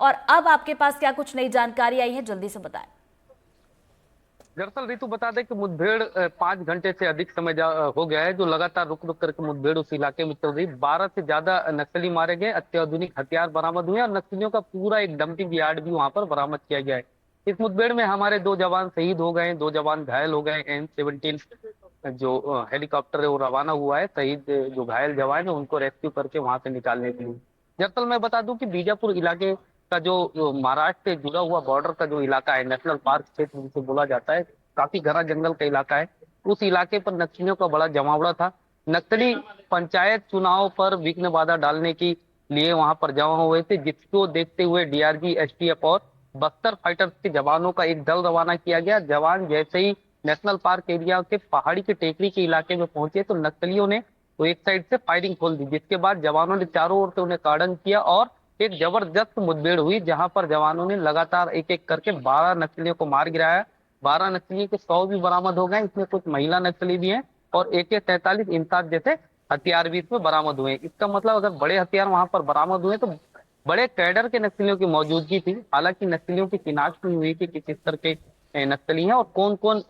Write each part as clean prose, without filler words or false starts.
और अब आपके पास क्या कुछ नई जानकारी आई है, जल्दी से बताएं। दरअसल रितु बता दें कि मुठभेड़ 5 घंटे से अधिक समय हो गया है, जो लगातार रुक रुक करके मुठभेड़ उस इलाके में चल रही। 12 से ज्यादा नक्सली मारे गए, अत्याधुनिक हथियार बरामद हुए और नक्सलियों का पूरा एक डंपिंग यार्ड भी वहां पर बरामद किया गया है। इस मुठभेड़ में हमारे 2 जवान शहीद हो गए, 2 जवान घायल हो गए। M17 जो हेलीकॉप्टर है वो रवाना हुआ है शहीद जो घायल जवान है उनको रेस्क्यू करके वहां से निकालने के लिए। दरअसल मैं बता दूं कि बीजापुर इलाके का जो महाराष्ट्र से जुड़ा हुआ बॉर्डर का जो इलाका है, नेशनल पार्क क्षेत्र जिसे बोला जाता है, काफी घना जंगल का इलाका है। उस इलाके पर नक्सलियों का बड़ा जमावड़ा था। नक्सली पंचायत चुनाव पर विघ्न बाधा डालने के लिए वहां पर जमा हुए थे, जिसको देखते हुए DRG, STF और बस्तर फाइटर्स के जवानों का एक दल रवाना किया गया। जवान जैसे ही नेशनल पार्क एरिया के पहाड़ी के टेकरी के इलाके में पहुंचे तो नक्सलियों ने तो एक साइड से फायरिंग खोल दी, जिसके बाद जवानों ने चारों ओर से उन्हें कार्डन किया और एक जबरदस्त मुठभेड़ हुई, जहां पर जवानों ने लगातार एक एक करके 12 नक्सलियों को मार गिराया। 12 नक्सलियों के 100 भी बरामद हो गए, इसमें कुछ महिला नक्सली भी हैं और AK-43 इंसास जैसे हथियार भी इसमें बरामद हुए। इसका मतलब अगर बड़े हथियार वहां पर बरामद हुए तो बड़े कैडर के नक्सलियों की मौजूदगी थी। हालांकि नक्सलियों की शिनाख्त नहीं हुई कि किस स्तर के नक्सली हैं और कौन कौन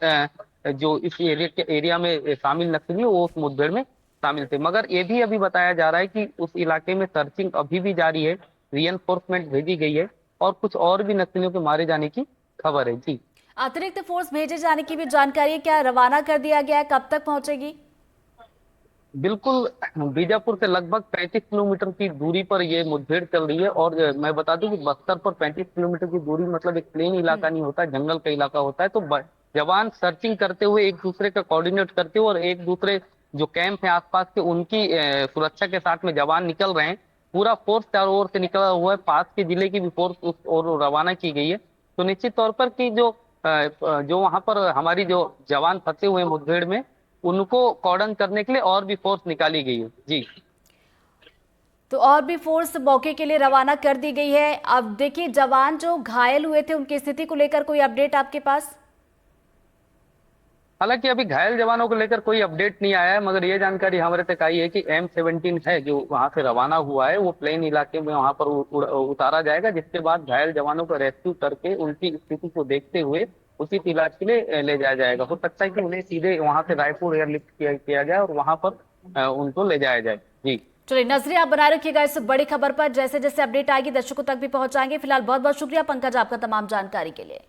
जो इस एरिया में शामिल नक्सली है वो उस मुठभेड़ में शामिल थे। मगर ये भी अभी बताया जा रहा है कि उस इलाके में सर्चिंग अभी भी जारी है, रीएनफोर्समेंट भेजी गई है और कुछ और भी नक्सलियों के मारे जाने की खबर है। जी अतिरिक्त फोर्स भेजे जाने की भी जानकारी है क्या? रवाना कर दिया गया है, कब तक पहुंचेगी? बिल्कुल, बीजापुर से लगभग 35 किलोमीटर की दूरी पर ये मुठभेड़ चल रही है। और मैं बता दूं कि बस्तर पर 35 किलोमीटर की दूरी मतलब एक प्लेन इलाका नहीं होता, जंगल का इलाका होता है। तो जवान सर्चिंग करते हुए एक दूसरे का कोऑर्डिनेट करते हुए और एक दूसरे जो कैंप है आसपास के उनकी सुरक्षा के साथ में जवान निकल रहे हैं। पूरा फोर्स चारों ओर से निकला हुआ है, पास के जिले की भी फोर्स उस ओर रवाना की गई है। तो निश्चित तौर पर कि जो वहां पर हमारी जो जवान फंसे हुए हैं मुठभेड़ में उनको कॉर्डन करने के लिए और भी फोर्स निकाली गई है। जी तो और भी फोर्स मौके के लिए रवाना कर दी गई है। अब देखिए, जवान जो घायल हुए थे उनकी स्थिति को लेकर कोई अपडेट आपके पास? हालांकि अभी घायल जवानों को लेकर कोई अपडेट नहीं आया है, मगर ये जानकारी हमारे तक आई है कि M17 है जो वहां से रवाना हुआ है वो प्लेन इलाके में वहां पर उतारा जाएगा, जिसके बाद घायल जवानों को रेस्क्यू करके उनकी स्थिति को देखते हुए उचित इलाज के लिए ले जाया जाएगा। हो सकता है कि उन्हें सीधे वहां से रायपुर एयरलिफ्ट किया जाए और वहां पर उनको ले जाया जाए। जी चलिए, नजरें आप बनाए रखिएगा इस बड़ी खबर पर। जैसे जैसे अपडेट आएगी दर्शकों तक भी पहुंचाएंगे। फिलहाल बहुत बहुत शुक्रिया पंकज आपका तमाम जानकारी के लिए।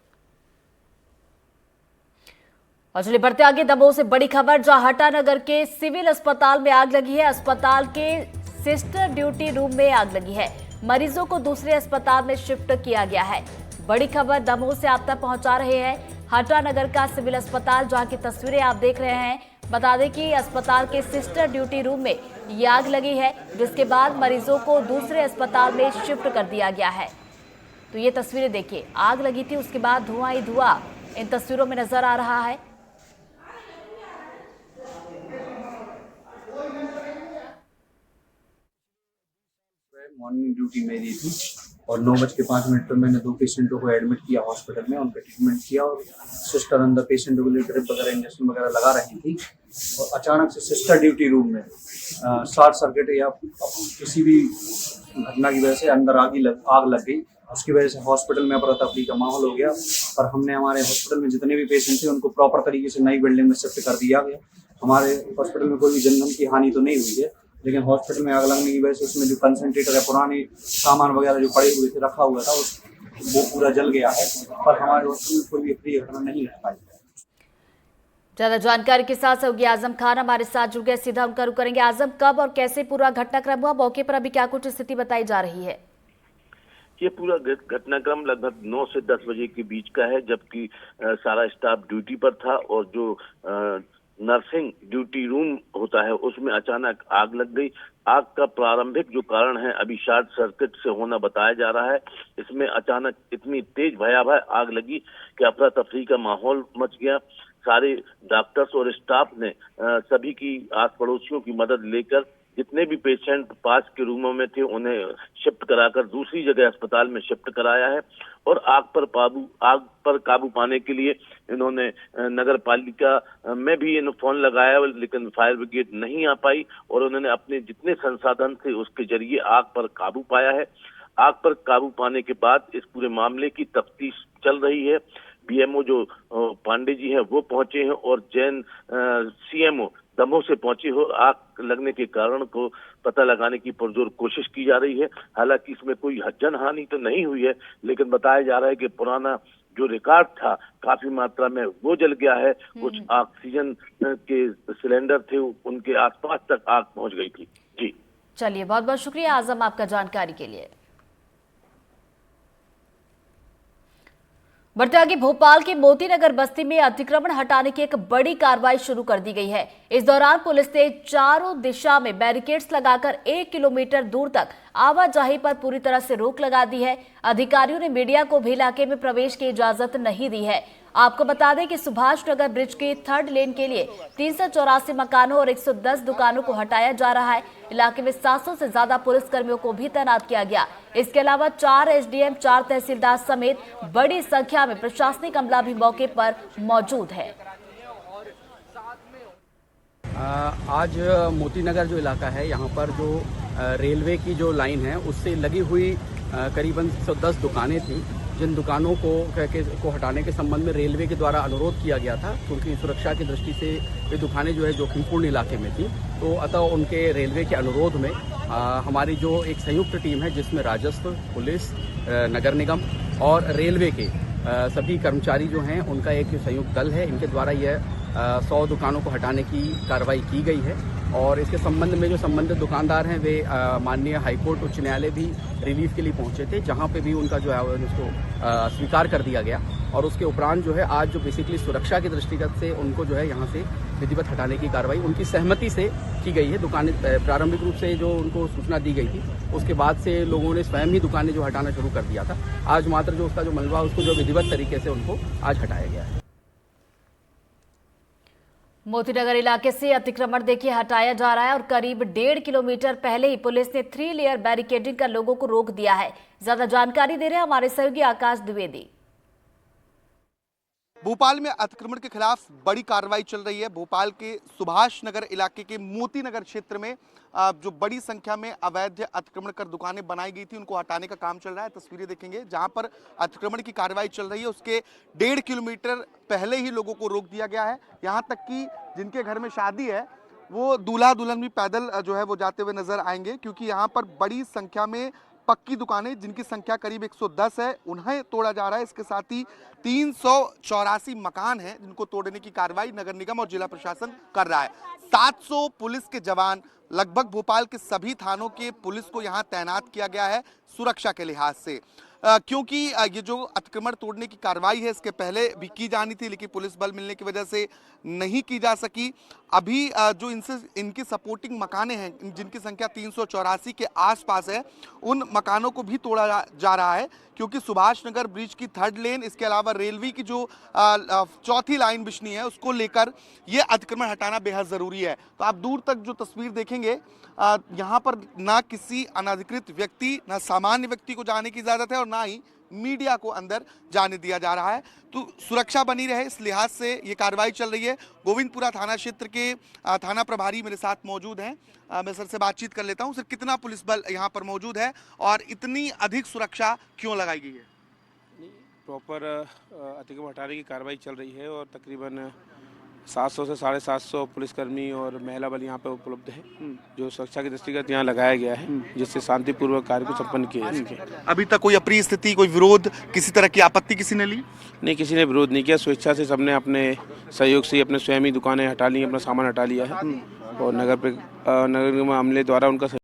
और चलिए बढ़ते आगे, दमोह से बड़ी खबर, जहां हटानगर के सिविल अस्पताल में आग लगी है। अस्पताल के सिस्टर ड्यूटी रूम में आग लगी है। मरीजों को दूसरे अस्पताल में शिफ्ट किया गया है। बड़ी खबर दमोह से आप तक पहुंचा रहे हैं। हटानगर का सिविल अस्पताल, जहां की तस्वीरें आप देख रहे हैं। बता दें कि अस्पताल के सिस्टर ड्यूटी रूम में ये आग लगी है, जिसके बाद मरीजों को दूसरे अस्पताल में शिफ्ट कर दिया गया है। तो ये तस्वीरें देखिए, आग लगी थी, उसके बाद धुआं ही धुआं इन तस्वीरों में नजर आ रहा है। मॉर्निंग ड्यूटी मेरी थी और 9:05 पर मैंने 2 पेशेंटों को एडमिट किया हॉस्पिटल में, उनका ट्रीटमेंट किया और सिस्टर अंदर पेशेंटों के लिए ड्रिप वगैरह इंजेक्शन वगैरह लगा रही थी। और अचानक से सिस्टर ड्यूटी रूम में शॉर्ट सर्किट या किसी भी घटना की वजह से अंदर आग लग गई। उसकी वजह से हॉस्पिटल में अफरा तफरी का माहौल हो गया। पर हमने हमारे हॉस्पिटल में जितने भी पेशेंट थे उनको प्रॉपर तरीके से नई बिल्डिंग में शिफ्ट कर दिया गया। हमारे हॉस्पिटल में कोई भी जनधन की हानि तो नहीं हुई है, लेकिन हॉस्पिटल में आग लगने की वजह से उसमें जो कंसंट्रेटर है, पुराने सामान वगैरह जो पड़े हुए थे, रखा हुआ था, वो पूरा जल गया है। पर हमारे हॉस्पिटल में कोई भी अप्रिय घटना नहीं घट पाई। ज्यादा जानकारी के साथ सहयोगी आजम खान हमारे साथ जुड़ गए, सीधा उनका रुख करेंगे। आजम, कब और कैसे पूरा घटनाक्रम हुआ? मौके पर अभी क्या कुछ स्थिति बताई जा रही है? ये पूरा घटनाक्रम लगभग 9 से 10 बजे के बीच का है, जबकि सारा स्टाफ ड्यूटी पर था और जो नर्सिंग ड्यूटी रूम होता है उसमें अचानक आग लग गई। आग का प्रारंभिक जो कारण है अभी शॉर्ट सर्किट से होना बताया जा रहा है। इसमें अचानक इतनी तेज भयावह आग लगी कि अफरा तफरी का माहौल मच गया। सारे डॉक्टर्स और स्टाफ ने सभी की आस पड़ोसियों की मदद लेकर जितने भी पेशेंट पास के रूमों में थे उन्हें शिफ्ट कराकर दूसरी जगह अस्पताल में शिफ्ट कराया है। और आग पर काबू पाने के लिए इन्होंने नगर पालिका में भी फोन लगाया, लेकिन फायर ब्रिगेड नहीं आ पाई और उन्होंने अपने जितने संसाधन थे उसके जरिए आग पर काबू पाया है। आग पर काबू पाने के बाद इस पूरे मामले की तफ्तीश चल रही है। बीएमओ जो पांडे जी हैं वो पहुंचे हैं और जैन सीएमओ दमोह से पहुंचे हो। आग लगने के कारण को पता लगाने की पुरजोर कोशिश की जा रही है। हालांकि इसमें कोई जनहानि तो नहीं हुई है, लेकिन बताया जा रहा है कि पुराना जो रिकॉर्ड था काफी मात्रा में वो जल गया है। कुछ ऑक्सीजन के सिलेंडर थे, उनके आसपास तक आग पहुंच गई थी। जी चलिए, बहुत बहुत शुक्रिया आजम आपका जानकारी के लिए। बढ़ते आगे, भोपाल के मोती नगर बस्ती में अतिक्रमण हटाने की एक बड़ी कार्रवाई शुरू कर दी गई है। इस दौरान पुलिस ने चारों दिशा में बैरिकेड्स लगाकर 1 किलोमीटर दूर तक आवाजाही पर पूरी तरह से रोक लगा दी है। अधिकारियों ने मीडिया को भी इलाके में प्रवेश की इजाजत नहीं दी है। आपको बता दें कि सुभाष नगर ब्रिज के 3rd लेन के लिए 384 मकानों और 110 दुकानों को हटाया जा रहा है। इलाके में 700 से ज्यादा पुलिसकर्मियों को भी तैनात किया गया। इसके अलावा 4 एसडीएम, 4 तहसीलदार समेत बड़ी संख्या में प्रशासनिक अमला भी मौके पर मौजूद है। आज मोती नगर जो इलाका है, यहाँ पर जो रेलवे की जो लाइन है उससे लगी हुई करीबन 110 दुकानें थी, जिन दुकानों को हटाने के संबंध में रेलवे के द्वारा अनुरोध किया गया था, क्योंकि सुरक्षा की दृष्टि से ये दुकानें जो है जोखिमपूर्ण इलाके में थी। तो अतः उनके रेलवे के अनुरोध में हमारी जो एक संयुक्त टीम है, जिसमें राजस्व, पुलिस, नगर निगम और रेलवे के सभी कर्मचारी जो हैं, उनका एक संयुक्त दल है। इनके द्वारा यह 100 दुकानों को हटाने की कार्रवाई की गई है और इसके संबंध में जो संबंधित दुकानदार हैं वे माननीय हाईकोर्ट उच्च न्यायालय भी रिलीफ के लिए पहुंचे थे, जहां पे भी उनका जो है उसको स्वीकार कर दिया गया। और उसके उपरांत जो है आज जो बेसिकली सुरक्षा की दृष्टिगत से उनको जो है यहाँ से विधिवत हटाने की कार्रवाई उनकी सहमति से की गई है। दुकानें प्रारंभिक रूप से जो उनको सूचना दी गई थी, उसके बाद से लोगों ने स्वयं ही दुकानें जो हटाना शुरू कर दिया था। आज मात्र जो उसका जो मलबा उसको जो विधिवत तरीके से उनको आज हटाया गया है। मोतीनगर इलाके से अतिक्रमण देखिए हटाया जा रहा है और करीब 1.5 किलोमीटर पहले ही पुलिस ने 3 लेयर बैरिकेडिंग कर लोगों को रोक दिया है। ज्यादा जानकारी दे रहे हैं हमारे सहयोगी आकाश द्विवेदी। भोपाल में अतिक्रमण के खिलाफ बड़ी कार्रवाई चल रही है। भोपाल के सुभाष नगर इलाके के मोती नगर क्षेत्र में जो बड़ी संख्या में अवैध अतिक्रमण कर दुकानें बनाई गई थी, उनको हटाने का काम चल रहा है। तस्वीरें देखेंगे जहां पर अतिक्रमण की कार्रवाई चल रही है, उसके 1.5 किलोमीटर पहले ही लोगों को रोक दिया गया है। यहाँ तक कि जिनके घर में शादी है वो दूल्हा दुल्हन भी पैदल जो है वो जाते हुए नजर आएंगे, क्योंकि यहाँ पर बड़ी संख्या में पक्की दुकानें, जिनकी संख्या करीब 110 है, उन्हें तोड़ा जा रहा है। इसके साथ ही 384 मकान हैं जिनको तोड़ने की कार्रवाई नगर निगम और जिला प्रशासन कर रहा है। 700 पुलिस के जवान, लगभग भोपाल के सभी थानों के पुलिस को यहाँ तैनात किया गया है सुरक्षा के लिहाज से, क्योंकि ये जो अतिक्रमण तोड़ने की कार्रवाई है इसके पहले भी की जानी थी, लेकिन पुलिस बल मिलने की वजह से नहीं की जा सकी। अभी जो इनकी सपोर्टिंग मकानें हैं, जिनकी संख्या 384 के आसपास है, उन मकानों को भी तोड़ा जा रहा है, क्योंकि सुभाष नगर ब्रिज की 3rd लेन, इसके अलावा रेलवे की जो 4थी लाइन बिछनी है, उसको लेकर ये अतिक्रमण हटाना बेहद ज़रूरी है। तो आप दूर तक जो तस्वीर देखेंगे, यहाँ पर ना किसी अनधिकृत व्यक्ति, ना सामान्य व्यक्ति को जाने की इजाज़त है और ना ही मीडिया को अंदर जाने दिया जा रहा है। तो सुरक्षा बनी रहे इस लिहाज से ये कार्रवाई चल रही है। गोविंदपुरा थाना क्षेत्र के थाना प्रभारी मेरे साथ मौजूद हैं, मैं सर से बातचीत कर लेता हूं। सर, कितना पुलिस बल यहाँ पर मौजूद है और इतनी अधिक सुरक्षा क्यों लगाई गई है? प्रॉपर अतिक्रमण हटाने की कार्रवाई चल रही है और तकरीबन 700 से 750 पुलिसकर्मी और महिला बल यहाँ पे उपलब्ध है, जो सुरक्षा की दृष्टिगत यहाँ लगाया गया है, जिससे शांतिपूर्वक कार्य को संपन्न किया जा सके। अभी तक कोई अप्रिय स्थिति, कोई विरोध, किसी तरह की आपत्ति किसी ने ली? नहीं, किसी ने विरोध नहीं किया। स्वेच्छा से सबने अपने सहयोग से अपने स्वयं ही दुकानें हटा ली, अपना सामान हटा लिया है और नगर निगम अमले द्वारा उनका